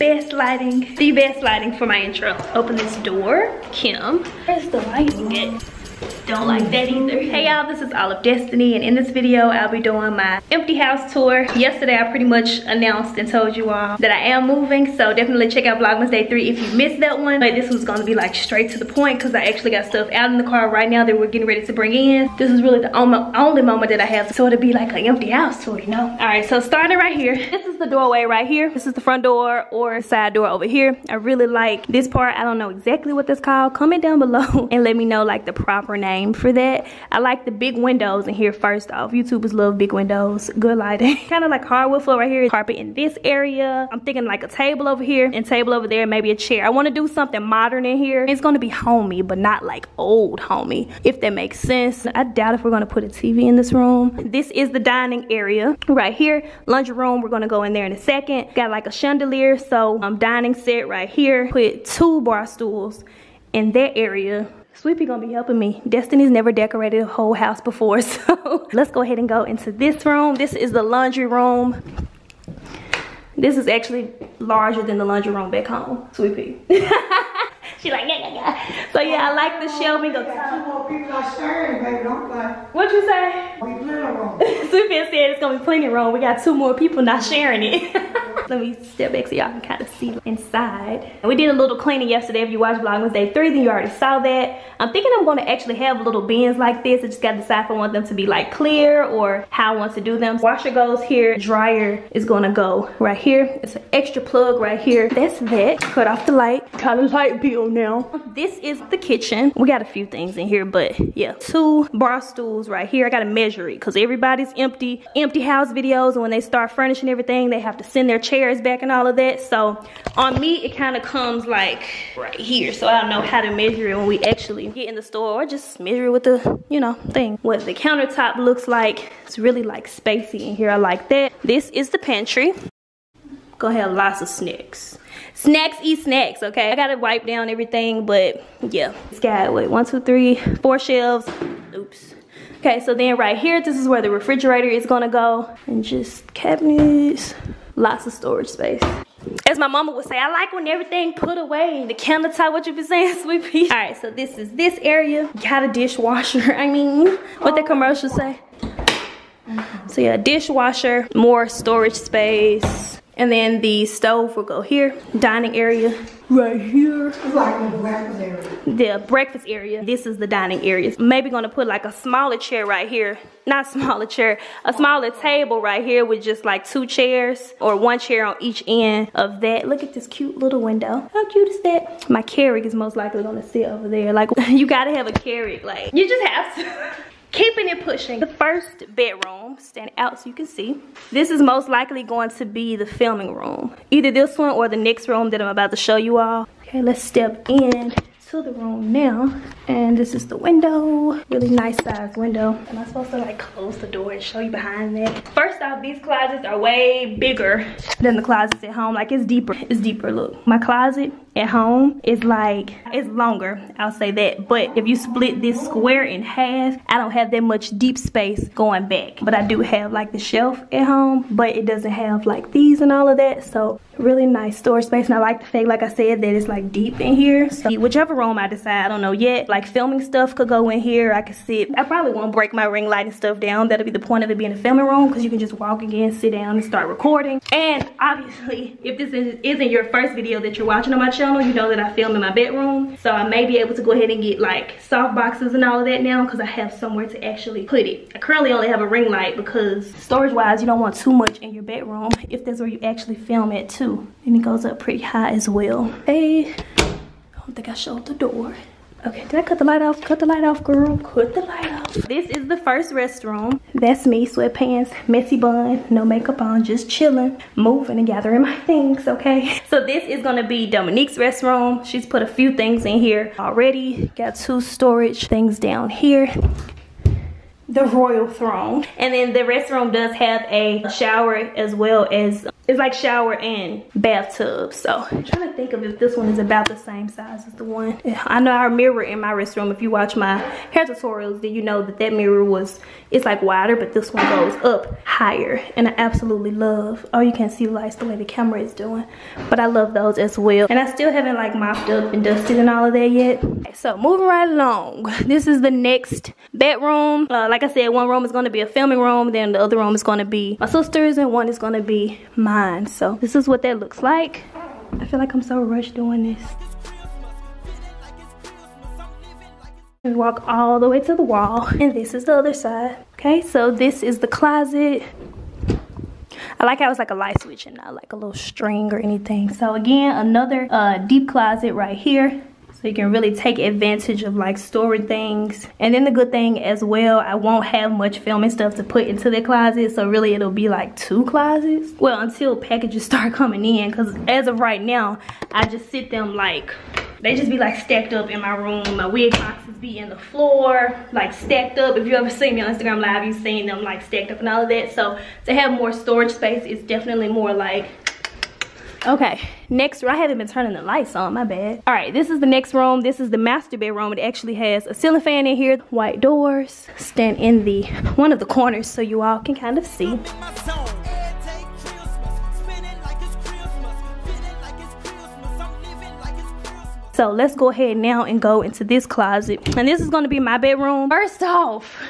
best lighting, the best lighting for my intro. Open this door. Kim, where's the lighting at? Don't like that either. Hey y'all, this is All of Destiny, and in this video I'll be doing my empty house tour. Yesterday I pretty much announced and told you all that I am moving, so definitely check out Vlogmas Day 3 if you missed that one. But this was gonna be like straight to the point because I actually got stuff out in the car right now that we're getting ready to bring in. This is really the only moment that I have, so it'll be like an empty house tour, you know? Alright, so starting right here. This is the doorway right here. This is the front door or side door over here. I really like this part. I don't know exactly what that's called. Comment down below and let me know like the proper name for that. I like the big windows in here first off. YouTubers love big windows, good lighting. Kind of like hardwood floor right here, carpet in this area. I'm thinking like a table over here and table over there, maybe a chair. I want to do something modern in here. It's going to be homey, but not like old homey, if that makes sense. I doubt if we're going to put a TV in this room. This is the dining area right here. Laundry room, we're going to go in there in a second. Got like a chandelier, so dining set right here. Put 2 bar stools in that area. Sweepy gonna be helping me. Destiny's never decorated a whole house before, so let's go ahead and go into this room. This is the laundry room. This is actually larger than the laundry room back home. Sweepy. She like, yeah. So yeah, I like the shelving. Two more people are sharing, baby. Don't play. What'd you say? We plenty room. Sweepy said it's gonna be plenty room. We got 2 more people not sharing it. Let me step back so y'all can kind of see inside. We did a little cleaning yesterday. If you watched Vlogmas Day 3, then you already saw that. I'm thinking I'm gonna actually have little bins like this. I just gotta decide if I want them to be like clear or how I want to do them. Washer goes here, dryer is gonna go right here. It's an extra plug right here. That's that. Cut off the light. Got a light bill now. This is the kitchen. We got a few things in here, but yeah. 2 bar stools right here. I gotta measure it because everybody's empty house videos, and when they start furnishing everything, they have to send their chairs back and all of that. So on me, it kind of comes like right here. So I don't know how to measure it when we actually get in the store, or just measure it with the, you know, thing. What the countertop looks like, it's really like spacey in here. I like that. This is the pantry. Gonna have lots of snacks. Snacks eat snacks, okay? I gotta wipe down everything, but yeah. It's got, what, 1, 2, 3, 4 shelves. Oops. Okay, so then right here, this is where the refrigerator is gonna go. And just cabinets, lots of storage space. As my mama would say, I like when everything put away. The countertop, what you be saying, sweetie? All right, so this is this area. Got a dishwasher. I mean, what the commercial say? So yeah, dishwasher, more storage space. And then the stove will go here. Dining area right here. It's like the breakfast area. The breakfast area. This is the dining area. Maybe gonna put like a smaller chair right here. Not smaller chair, a smaller table right here with just like 2 chairs or 1 chair on each end of that. Look at this cute little window. How cute is that? My Keurig is most likely gonna sit over there. Like, you gotta have a Keurig. Like, you just have to. Keeping it pushing. The first bedroom, stand out so you can see. This is most likely going to be the filming room. Either this one or the next room that I'm about to show you all. Okay, let's step in to the room now. And this is the window. Really nice size window. Am I supposed to like close the door and show you behind that? First off, these closets are way bigger than the closets at home. Like, it's deeper. It's deeper. Look, my closet at home is like, it's longer, I'll say that. But if you split this square in half, I don't have that much deep space going back. But I do have like the shelf at home, but it doesn't have like these and all of that. So really nice storage space. And I like the fact, like I said, that it's like deep in here. So whichever room I decide, I don't know yet. Like, filming stuff could go in here. I could sit. I probably won't break my ring light and stuff down. That'll be the point of it being a filming room, because you can just walk again, sit down, and start recording. And obviously, if this isn't your first video that you're watching on my channel, you know that I film in my bedroom. So I may be able to go ahead and get like soft boxes and all of that now, because I have somewhere to actually put it. I currently only have a ring light because storage wise, you don't want too much in your bedroom if that's where you actually film at too. And it goes up pretty high as well. Hey, I don't think I showed the door. Okay, did I cut the light off? Cut the light off, girl. Cut the light off. This is the first restroom. That's me, sweatpants, messy bun, no makeup on, just chilling, moving and gathering my things, okay? So this is gonna be Dominique's restroom. She's put a few things in here already. Got 2 storage things down here. The royal throne. And then the restroom does have a shower as well as It's like shower and bathtub. So I'm trying to think of if this one is about the same size as the one. I know our mirror in my restroom, if you watch my hair tutorials, then you know that that mirror it's like wider, but this one goes up higher. And I absolutely love, oh, you can't see the lights the way the camera is doing, but I love those as well. And I still haven't like mopped up and dusted and all of that yet. Okay, so moving right along, this is the next bedroom. Like I said, one room is going to be a filming room, then the other room is going to be my sister's, and one is going to be mine. So this is what that looks like. I feel like I'm so rushed doing this. We walk all the way to the wall, and this is the other side. Okay, so this is the closet. I like how it's like a light switch and not like a little string or anything. So again, another deep closet right here. So you can really take advantage of like storing things. And then the good thing as well, I won't have much filming stuff to put into the closet. So really it'll be like 2 closets. Well, until packages start coming in. Because as of right now, I just sit them like, they just be like stacked up in my room. My wig boxes be in the floor, like stacked up. If you ever seen me on Instagram Live, you've seen them like stacked up and all of that. So to have more storage space, it's definitely more like, okay, next, I haven't been turning the lights on, my bad. All right, this is the next room. This is the master bedroom. It actually has a ceiling fan in here, white doors, stand in the one of the corners so you all can kind of see. So let's go ahead now and go into this closet. And this is gonna be my bedroom. First off,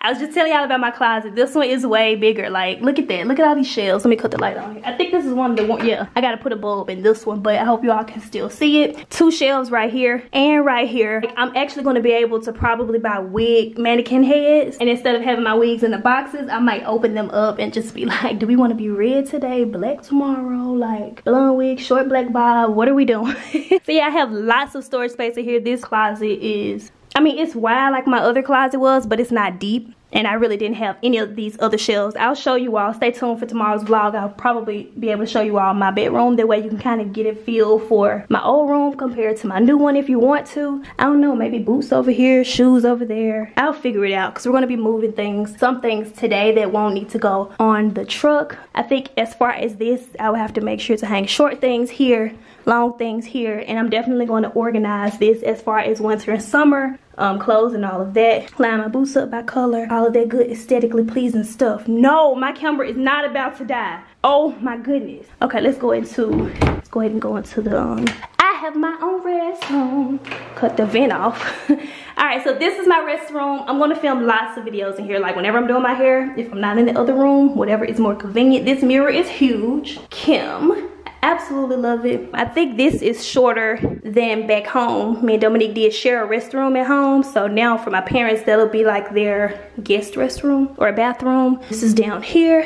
I was just telling y'all about my closet. This one is way bigger. Like, look at that. Look at all these shelves. Let me cut the light on here. I think this is one of the one. Yeah, I gotta put a bulb in this one, but I hope y'all can still see it. 2 shelves right here and right here. Like, I'm actually gonna be able to probably buy wig mannequin heads. And instead of having my wigs in the boxes, I might open them up and just be like, do we wanna be red today, black tomorrow? Like, blonde wig, short black bob, what are we doing? So yeah, I have lots of storage space in here. This closet is, I mean, it's wide like my other closet was, but it's not deep. And I really didn't have any of these other shelves. I'll show you all. Stay tuned for tomorrow's vlog. I'll probably be able to show you all my bedroom. That way you can kind of get a feel for my old room compared to my new one if you want to. I don't know, maybe boots over here, shoes over there. I'll figure it out because we're going to be moving things. Some things today that won't need to go on the truck. I think as far as this, I will have to make sure to hang short things here, long things here. And I'm definitely going to organize this as far as winter and summer. Clothes and all of that. Line my boots up by color. All of that good aesthetically pleasing stuff. No, my camera is not about to die. Oh my goodness. Okay, let's go ahead and go into the I have my own restroom. Cut the vent off. Alright, so this is my restroom. I'm gonna film lots of videos in here. Like whenever I'm doing my hair, if I'm not in the other room, whatever is more convenient. This mirror is huge. Kim. Absolutely love it. I think this is shorter than back home. Me and Dominique did share a restroom at home. So now for my parents, that'll be like their guest restroom or bathroom. This is down here.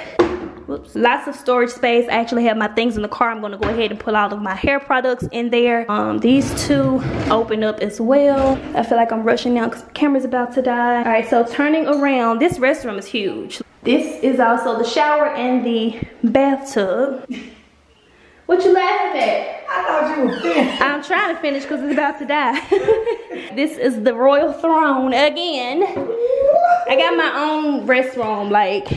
Whoops. Lots of storage space. I actually have my things in the car. I'm gonna go ahead and put all of my hair products in there. These 2 open up as well. I feel like I'm rushing now because the camera's about to die. All right, so turning around, this restroom is huge. This is also the shower and the bathtub. What you laughing at? I thought you were finished. I'm trying to finish because it's about to die. This is the royal throne again. I got my own restroom. Like,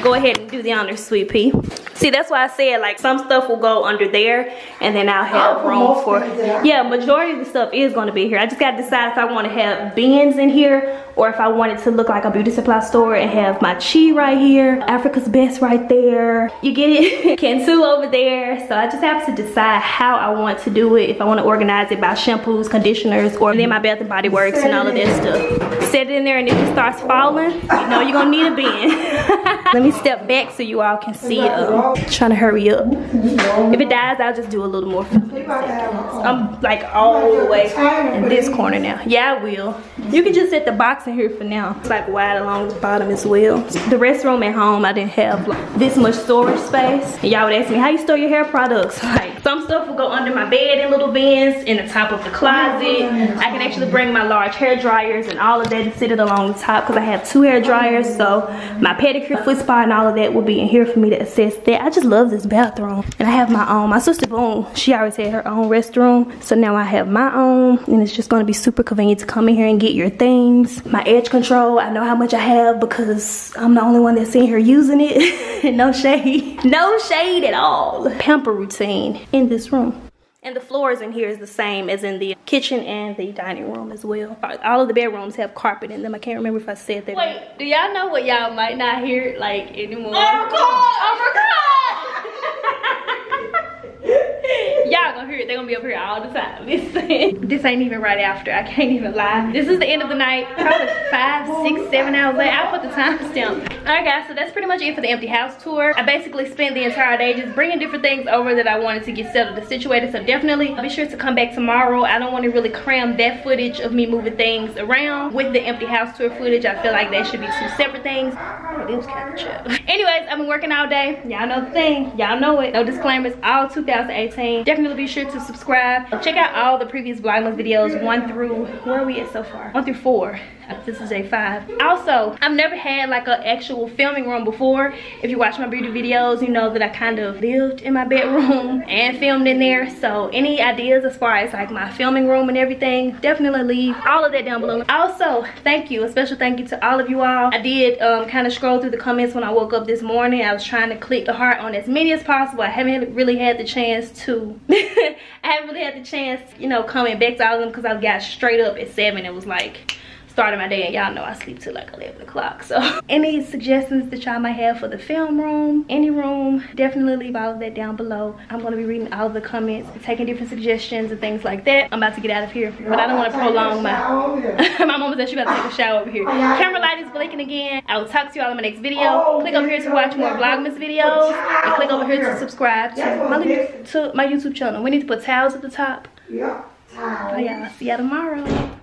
go ahead and do the honors, sweet pea. See, that's why I said like some stuff will go under there and then I'll have room for, yeah, majority of the stuff is going to be here. I just got to decide if I want to have bins in here or if I want it to look like a beauty supply store and have my Chi right here, Africa's Best right there. You get it? Kensu over there. So I just have to decide how I want to do it. If I want to organize it by shampoos, conditioners, or then my Bath and Body Works and all of that stuff. Set it in there and if it starts falling, you know you're going to need a bin. Let me step back so you all can see it. Trying to hurry up. If it dies, I'll just do a little more. I'm like all the way in this corner now. Yeah, I will. You can just set the box in here for now. It's like wide along the bottom as well. The restroom at home, I didn't have like this much storage space. And y'all would ask me, how you store your hair products? Like, Some stuff will go under my bed in little bins, in the top of the closet. I can actually bring my large hair dryers and all of that and sit it along the top because I have 2 hair dryers. So my pedicure, foot spa, and all of that will be in here for me to assess that. I just love this bathroom. And I have my own. My sister Boone, she always had her own restroom. So now I have my own, and it's just going to be super convenient to come in here and get your things. My edge control, I know how much I have because I'm the only one that's in here using it. No shade. No shade at all. Pamper routine in this room. And the floors in here is the same as in the kitchen and the dining room as well. All of the bedrooms have carpet in them. I can't remember if I said that. Wait, do y'all know what y'all might not hear like anymore? Oh my God! Y'all gonna hear it. They're gonna be up here all the time. Listen, this ain't even right after. I can't even lie. This is the end of the night. Probably 5, 6, 7 hours later. I'll put the timestamp. Alright guys, so that's pretty much it for the empty house tour. I basically spent the entire day just bringing different things over that I wanted to get settled and situated. So definitely be sure to come back tomorrow. I don't want to really cram that footage of me moving things around with the empty house tour footage. I feel like that should be 2 separate things. Oh, it was kind of chill. Anyways, I've been working all day. Y'all know the thing. Y'all know it. No disclaimers. All 2018. Definitely be sure to subscribe. Check out all the previous Vlogmas videos 1 through, where are we at so far? 1 through 4. This is day 5. Also, I've never had like an actual filming room before. If you watch my beauty videos, you know that I kind of lived in my bedroom and filmed in there. So any ideas as far as like my filming room and everything, definitely leave all of that down below. Also, thank you, a special thank you to all of you all. I did kind of scroll through the comments when I woke up this morning. I was trying to click the heart on as many as possible. I haven't really had the chance to you know, coming back to all of them because I got straight up at 7. It was like starting my day, and y'all know I sleep till like 11 o'clock. So any suggestions that y'all might have for the film room, any room, definitely leave all of that down below. I'm going to be reading all of the comments, taking different suggestions and things like that. I'm about to get out of here, but I don't want to prolong my my mama said she about to take a shower over here. Camera light is blinking again. I will talk to y'all in my next video. Click over here to watch more Vlogmas videos, and click over here to subscribe to my YouTube channel. We need to put towels at the top. Yeah. Oh yeah, I'll see y'all tomorrow.